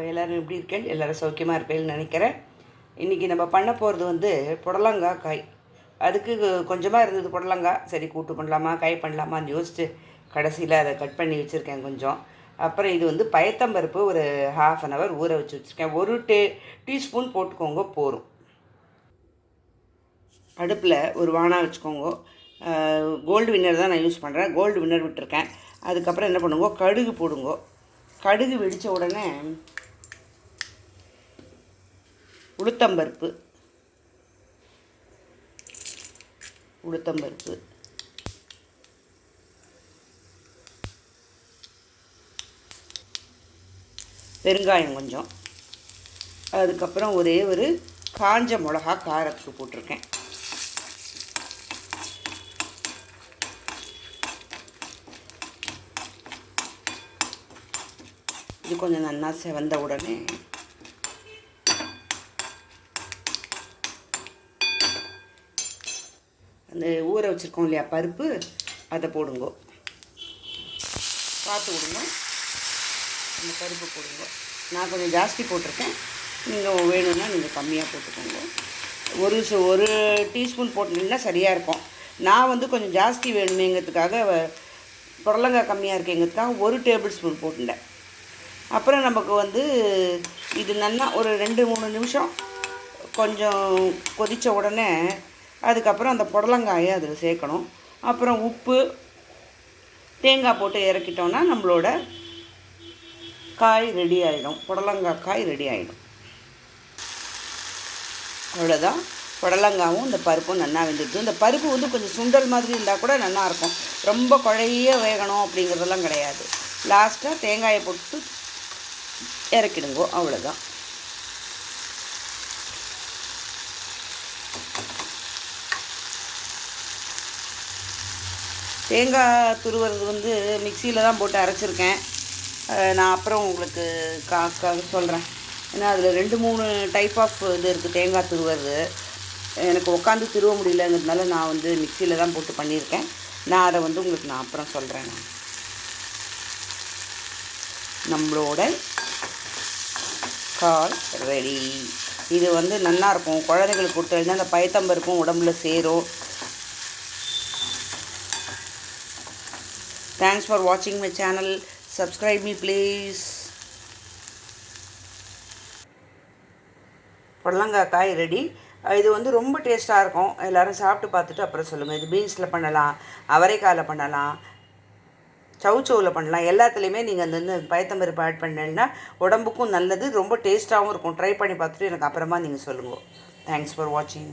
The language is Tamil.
எல்லோரும் எப்படி இருக்கேன்? எல்லோரும் சௌக்கியமாக இருப்பேன்னு நினைக்கிறேன். இன்றைக்கி நம்ம பண்ண போகிறது வந்து புடலங்காய் காய். அதுக்கு கொஞ்சமாக இருந்தது புடலங்காய். சரி கூட்டு பண்ணலாமா காய் பண்ணலாமான்னு யோசிச்சு கடைசியில் அதை கட் பண்ணி வச்சுருக்கேன் கொஞ்சம். அப்புறம் இது வந்து பயத்தம்பருப்பு ஒரு 1/2 அன் ஹவர் ஊற வச்சு வச்சுருக்கேன். ஒரு டீஸ்பூன் போட்டுக்கோங்க போதும். அடுப்பில் ஒரு வானா வச்சுக்கோங்க. கோல்டு வின்னர் தான் நான் யூஸ் பண்ணுறேன். கோல்டு வின்னர் விட்டுருக்கேன். அதுக்கப்புறம் என்ன பண்ணுங்க, கடுகு போடுங்க. கடுகு வெடித்த உடனே உளுத்தம்பருப்பு பெருங்காயம் கொஞ்சம், அதுக்கப்புறம் ஒரே ஒரு காஞ்ச மிளகா காரத்துக்கு போட்டிருக்கேன். இது கொஞ்சம் நல்லா செவந்த உடனே அந்த ஊற வச்சுருக்கோம் இல்லையா பருப்பு, அதை போடுங்க. பார்த்து விடுங்க, அந்த பருப்பு போடுங்க. நான் கொஞ்சம் ஜாஸ்தி போட்டிருக்கேன். நீங்கள் வேணும்னா நீங்கள் கம்மியாக போட்டுக்கோங்க. ஒரு டீஸ்பூன் போட்டிங்கன்னா சரியாக இருக்கும். நான் வந்து கொஞ்சம் ஜாஸ்தி வேணுமேங்கிறதுக்காக, புடலங்காய் கம்மியாக இருக்கேங்கிறதுக்காக 1 டேபிள் ஸ்பூன் போட்டுட்டேன். அப்புறம் நமக்கு வந்து இது நல்லா ஒரு 2-3 நிமிஷம் கொஞ்சம் கொதித்த உடனே அதுக்கப்புறம் அந்த புடலங்காயை அதில் சேர்க்கணும். அப்புறம் உப்பு, தேங்காய் போட்டு இறக்கிட்டோன்னா நம்மளோட காய் ரெடி ஆகிடும். புடலங்காய் காய் ரெடி ஆகிடும். அவ்வளோதான். புடலங்காவும் இந்த பருப்பும் நல்லா வெந்துடுது. இந்த பருப்பு வந்து கொஞ்சம் சுண்டல் மாதிரி இருந்தால் கூட நல்லாயிருக்கும். ரொம்ப குழைய வேகணும் அப்படிங்கிறதெல்லாம் கிடையாது. லாஸ்ட்டாக தேங்காயை போட்டு இறக்கிடுங்கோ, அவ்வளோதான். தேங்காய் துருவுறது வந்து மிக்சியில் தான் போட்டு அரைச்சிருக்கேன். நான் அப்புறம் உங்களுக்கு சொல்கிறேன். ஏன்னா அதில் 2-3 டைப் ஆஃப் இது இருக்குது தேங்காய் துருவுறது. எனக்கு உட்காந்து துருவ முடியலங்கிறதுனால நான் வந்து மிக்சியில் தான் போட்டு பண்ணியிருக்கேன். நான் அதை வந்து உங்களுக்கு நான் அப்புறம் சொல்கிறேன். நம்மளோட காய் ரெடி. இது வந்து நல்லாயிருக்கும். குழந்தைங்களுக்கு கொடுத்தா அந்த பயத்தம்பருப்பும் உடம்புல சேரும். Thanks for watching my channel. Subscribe me please. புடலங்காய் காய் ரெடி. இது வந்து ரொம்ப டேஸ்ட்டாக இருக்கும். எல்லோரும் சாப்பிட்டு பார்த்துட்டு அப்புறம் சொல்லுங்கள். இது பீன்ஸில் பண்ணலாம், அவரைக்காயில் பண்ணலாம், சவுச்சவில் பண்ணலாம். எல்லாத்துலேயுமே நீங்கள் அந்த பயத்தம்பருப்பு ஆட் பண்ணிங்கன்னா உடம்புக்கும் நல்லது, ரொம்ப டேஸ்ட்டாகவும் இருக்கும். ட்ரை பண்ணி பார்த்துட்டு எனக்கு அப்புறமா நீங்கள் சொல்லுங்கள். தேங்க்ஸ் ஃபார் வாட்சிங்.